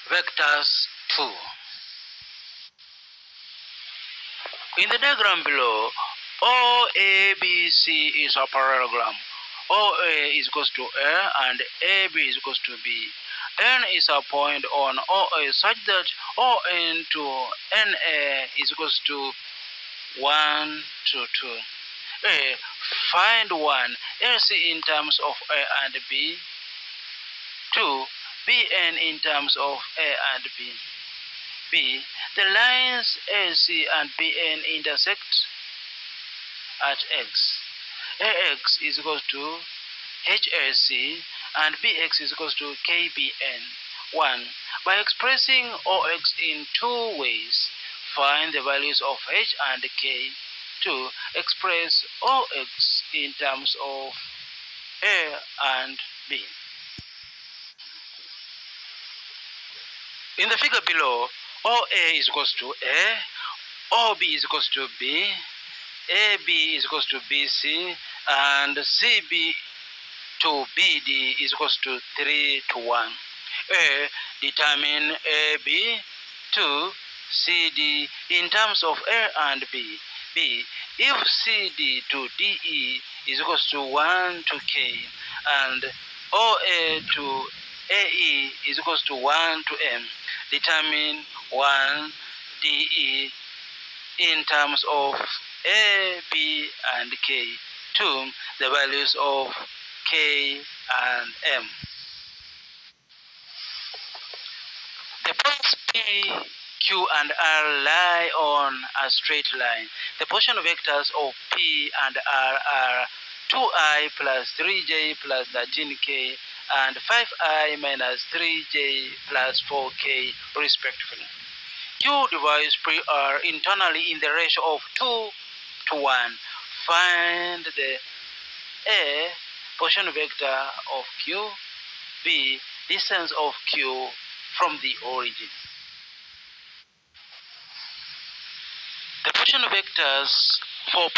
Vectors 2. In the diagram below, OABC is a parallelogram. OA is equals to A and AB is equals to B. N is a point on OA such that ON to NA is equals to 1 to 2. A. Find 1 LC in terms of A and B. 2. BN in terms of A and B. B. The lines AC and BN intersect at X. AX is equal to HAC and BX is equal to KBN. 1. By expressing OX in two ways, find the values of H and K. 2. Express OX in terms of A and B. In the figure below, OA is equals to A, OB is equals to B, AB is equals to BC, and CB to BD is equals to 3 to 1. A. Determine AB to CD in terms of A and B. B. If CD to DE is equals to 1 to K and OA to AE is equals to 1 to M, determine 1 DE in terms of A, B, and K. 2. The values of K and M. The points P, Q, and R lie on a straight line. The position vectors of P and R are 2i plus 3j plus 13k and 5i minus 3j plus 4k respectively. Q divides PR internally in the ratio of 2 to 1. Find the A. Position vector of Q. B. Distance of Q from the origin. The position vectors for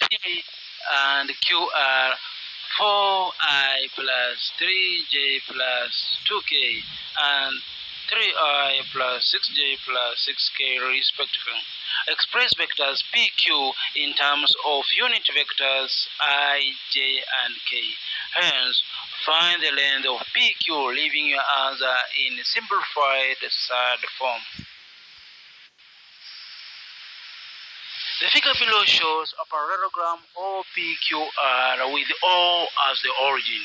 P and Q are 4i plus 3j plus 2k and 3i plus 6j plus 6k respectively. Express vectors PQ in terms of unit vectors I, j, and k. Hence, find the length of PQ, leaving your answer in simplified third form. The figure below shows a parallelogram OPQR with O as the origin.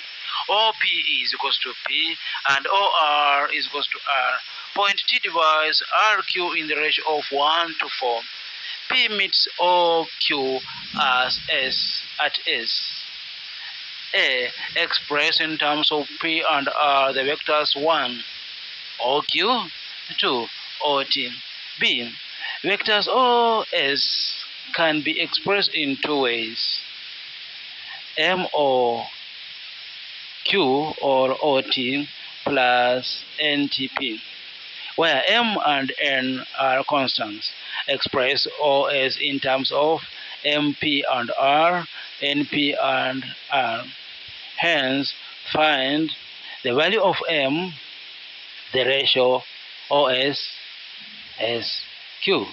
OP is equals to P and OR is equals to R. Point T divides RQ in the ratio of 1 to 4. P meets OQ as S at S. A. Expressed in terms of P and R, the vectors 1, OQ, 2, OT. B. Vectors OS can be expressed in two ways, MOQ or OT plus NTP, where M and N are constants. Express OS in terms of MP and R, NP and R. Hence, find the value of M, the ratio OS, SQ.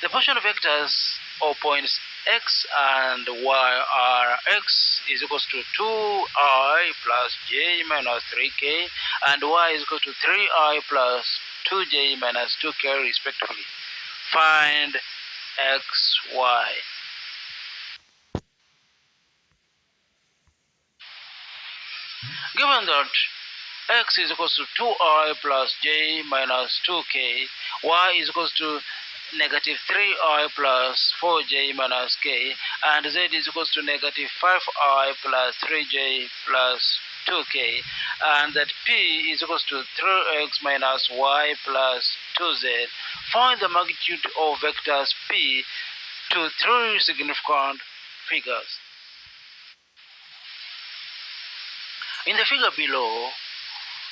The position vectors or points x and y are x is equals to 2i plus j minus 3k and y is equal to 3i plus 2j minus 2k respectively. Find x, y. Given that x is equals to 2i plus j minus 2k, y is equals to negative 3i plus 4j minus k, and z is equals to negative 5i plus 3j plus 2k, and that p is equals to 3x minus y plus 2z. Find the magnitude of vectors p to three significant figures. In the figure below,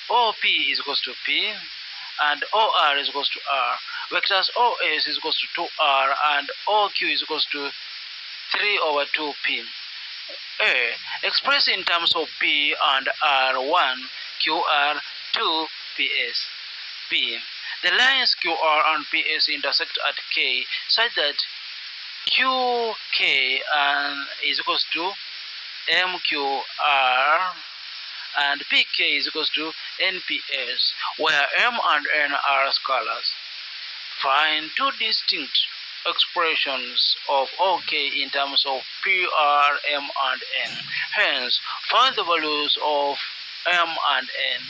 OP is equals to P and OR is equals to R. Vectors OS is equals to 2R and OQ is equals to 3 over 2P. A. Expressed in terms of P and R1, QR to PS. B. The lines QR and PS intersect at K such that QK is equals to MQR and PK is equals to NPS, where M and N are scalars. Find two distinct expressions of OK in terms of PR, M, and N. Hence, find the values of M and N.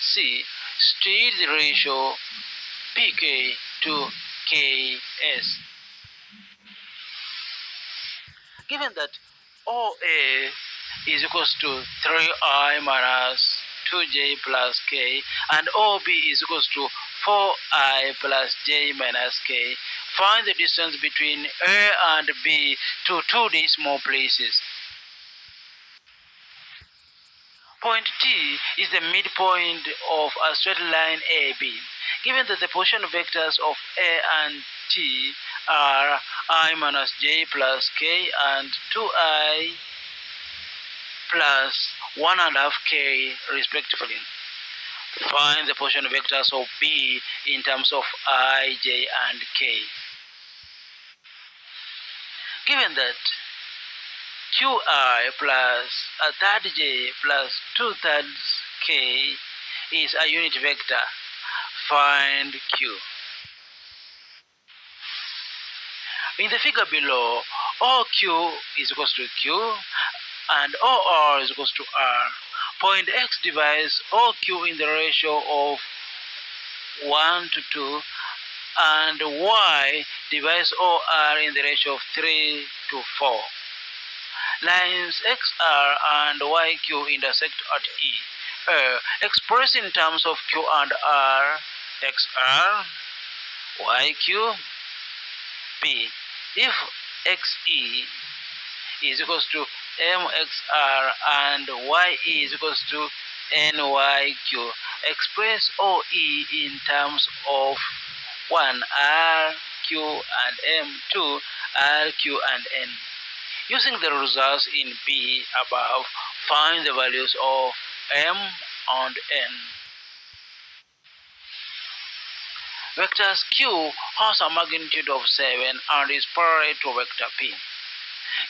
C. State the ratio PK to KS. Given that OA is equals to 3I minus 2j plus k and OB is equals to 4I plus j minus k, find the distance between A and B to two decimal places. Point T is the midpoint of a straight line AB. Given that the position vectors of A and T are I minus j plus k and 2I plus 1.5k respectively. Find the position vectors of B in terms of I, j, and k. Given that Qi plus a third j plus 2/3 k is a unit vector, find Q. In the figure below, OQ is equals to Q and OR is equals to R. Point X divides OQ in the ratio of 1 to 2 and Y divides OR in the ratio of 3 to 4. Lines XR and YQ intersect at E. Expressed in terms of Q and R, XR, YQ, B. If XE is equals to MXR and YE is equals to NYQ, express OE in terms of 1 RQ and M, 2 RQ and N. Using the results in B above, find the values of M and N. Vectors Q has a magnitude of 7 and is parallel to vector P.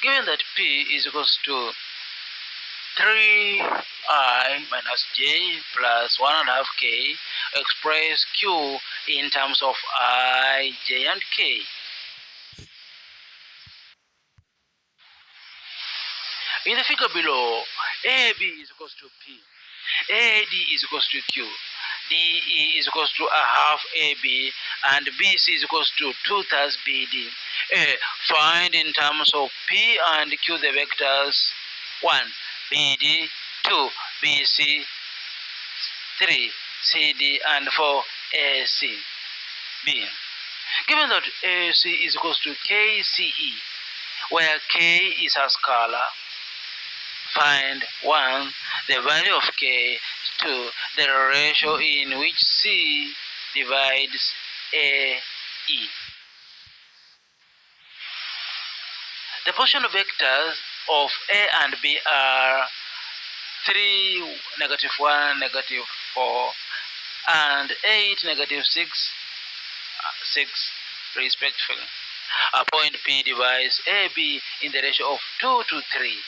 Given that P is equals to 3I minus j plus 1.5k, express Q in terms of I, j, and k. In the figure below, AB is equals to P, AD is equals to Q, DE is equals to a half AB, and BC is equals to 2/3 BD. Find in terms of P and Q the vectors 1 BD, 2 BC, 3 CD, and 4 AC. B. Given that AC is equals to KCE, where K is a scalar, find 1 the value of K, 2 the ratio in which C divides AE. The position vectors of A and B are 3, -1, -4, and 8, -6, 6 respectively. A point P divides AB in the ratio of 2 to 3.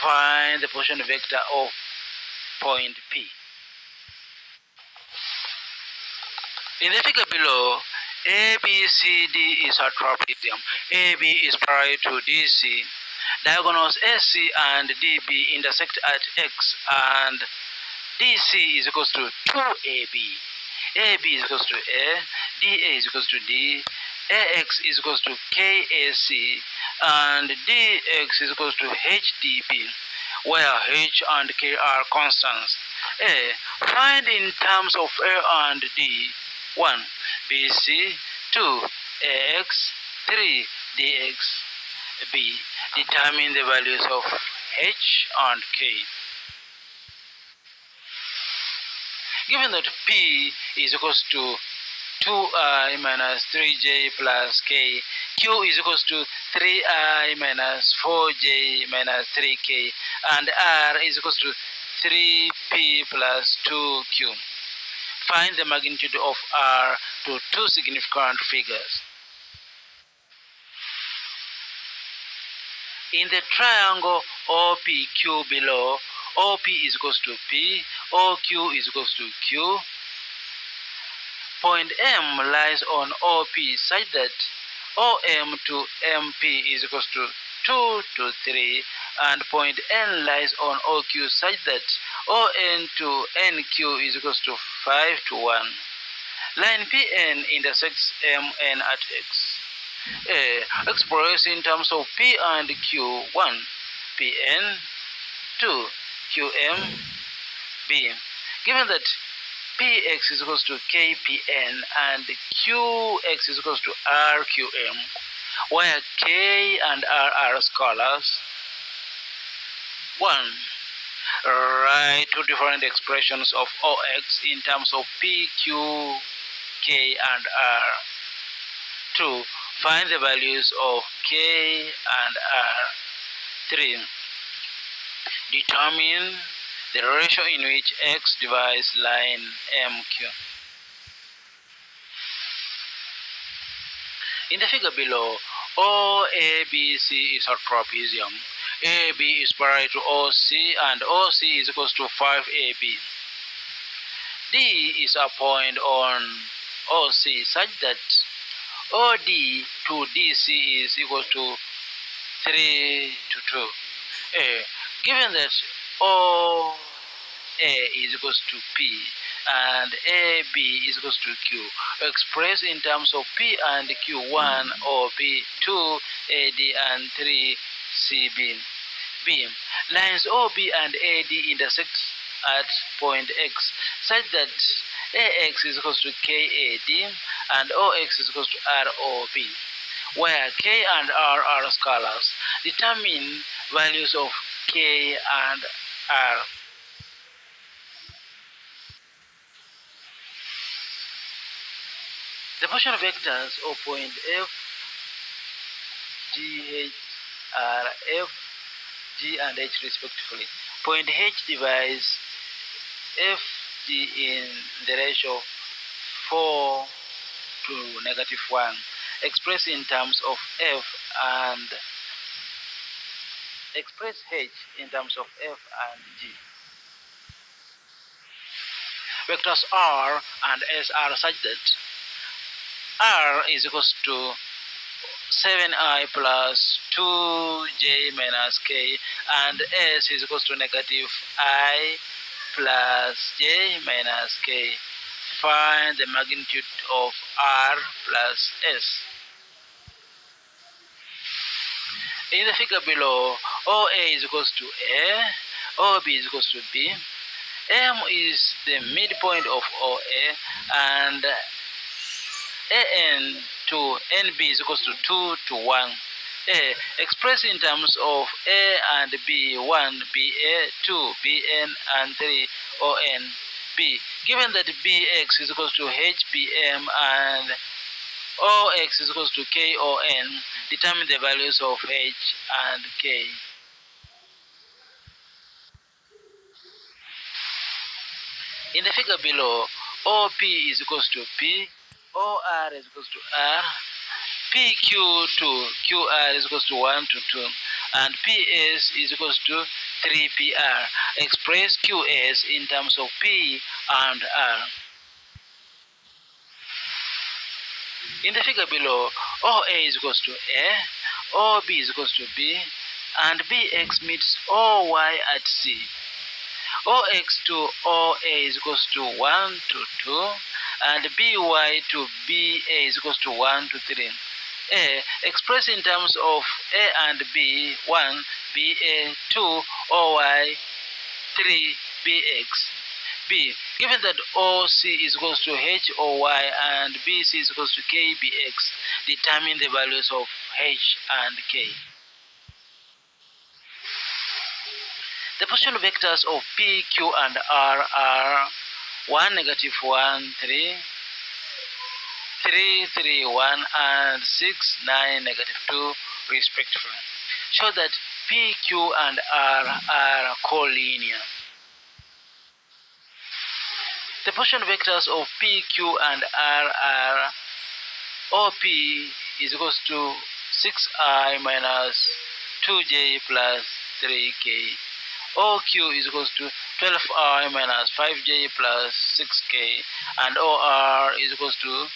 Find the position vector of point P. In the figure below, ABCD is a trapezium. AB is parallel to DC. Diagonals AC and DB intersect at X, and DC is equals to 2AB. AB is equals to A, DA is equals to D, AX is equals to KAC, and DX is equals to HDB, where H and K are constants. Find in terms of A and D 1 BC, 2 AX, 3 DX, B. Determine the values of H and K. Given that P is equals to 2I minus 3j plus k, Q is equals to 3I minus 4j minus 3k, and R is equals to 3p plus 2q. Find the magnitude of r to two significant figures. In the triangle OPQ below, OP is equals to P, OQ is equals to Q. Point M lies on OP such that OM to MP is equals to 2 to 3, and point N lies on OQ such that ON to NQ is equals to 5 to 1. Line PN intersects MN at X. Expressed in terms of P and Q. 1. Pn. 2. Qm. B. Given that Px is equals to Kpn and Qx is equals to Rqm, where K and R are scalars. 1. Write two different expressions of Ox in terms of P, Q, K, and R. 2. Find the values of K and R. 3. Determine the ratio in which X divides line MQ. In the figure below, OABC is a trapezium. AB is parallel to OC and OC is equals to 5AB. D is a point on OC such that OD to DC is equal to 3 to 2. Given that OA is equals to P and AB is equals to Q, expressed in terms of P and Q, 1 OB, 2 AD, and 3 CB. B. Lines OB and AD intersect at point X such that AX is equals to KAD and OX is equals to ROB, where K and R are scalars. Determine values of K and R. The portion vectors of point F, G, H are F, G, and H respectively. Point H divides F, G in the ratio 4 to -1, expressed in terms of F and express H in terms of F and G. Vectors R and S are such that R is equals to 7i plus 2j minus k, and S is equals to -i plus j minus k. Find the magnitude of R plus S. In the figure below, OA is equals to A, OB is equals to B. M is the midpoint of OA, and AN to NB is equals to 2 to 1. A expressed in terms of A and B, 1 BA, 2 BN, and 3 ON. B. Given that BX is equals to HBM and OX is equals to KON, determine the values of H and K. In the figure below, OP is equals to P, OR is equals to R, PQ to QR is equals to 1 to 2, and PS is equals to 3PR. Express QS in terms of P and R. In the figure below, OA is equals to A, OB is equals to B, and BX meets OY at C. OX to OA is equals to 1 to 2, and BY to BA is equals to 1 to 3. A expressed in terms of A and B, 1 BA, 2 OY, 3 BX. B. Given that OC is equals to HOY and BC is equals to KBX, determine the values of H and K. The position vectors of P, Q, and R are 1, -1, 3, 3, 3, 1, and 6, 9, -2, respectively. Show that P, Q, and R are collinear. The position vectors of P, Q, and R are OP is equals to 6I minus 2J plus 3K. OQ is equals to 12I minus 5J plus 6K. And OR is equals to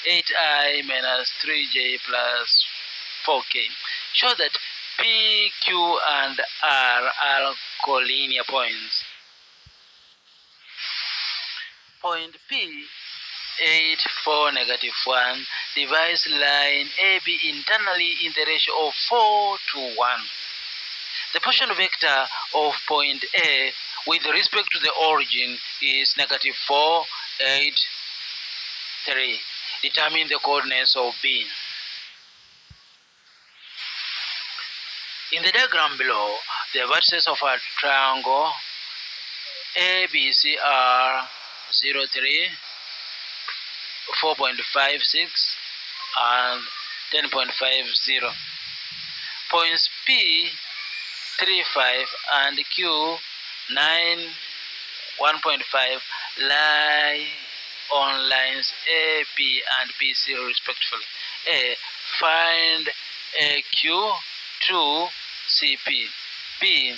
8I minus 3J plus 4K. Show that P, Q, and R are collinear points. Point P 8, 4, negative 1 divides line AB internally in the ratio of 4 to 1. The position vector of point A with respect to the origin is negative 4, 8, 3. Determine the coordinates of B. In the diagram below, the vertices of a triangle ABC are 0, 3, 4.56 and 10.50. Points P 3, 5 and Q 9, 1.5 lie on lines A, B, and BC respectively. A. Find AQ to CP. B.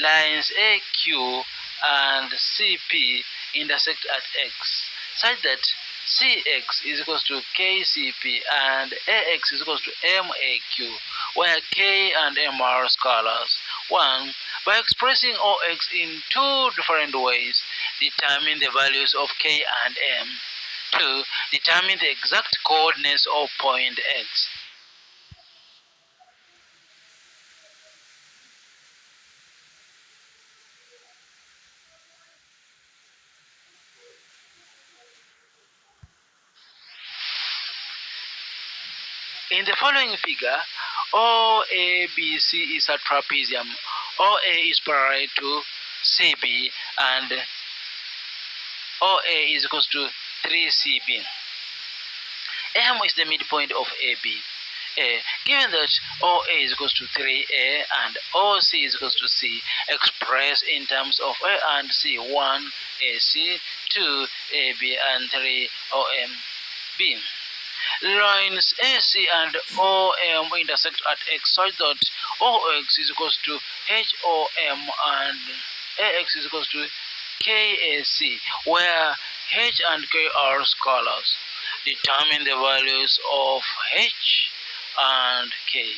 Lines AQ and CP intersect at X such that CX is equals to KCP and AX is equals to MAQ, where K and M are scalars. 1. By expressing OX in two different ways, determine the values of K and M. 2. Determine the exact coordinates of point X. In the following figure, OABC is a trapezium. OA is parallel to CB and OA is equals to 3CB. M is the midpoint of AB. Given that OA is equals to 3A and OC is equals to C, express in terms of A and C: 1 AC, 2 AB, and 3 OMB. Lines AC and OM intersect at X such that OX is equals to HOM and AX is equals to KAC, where H and K are scalars. Determine the values of H and K.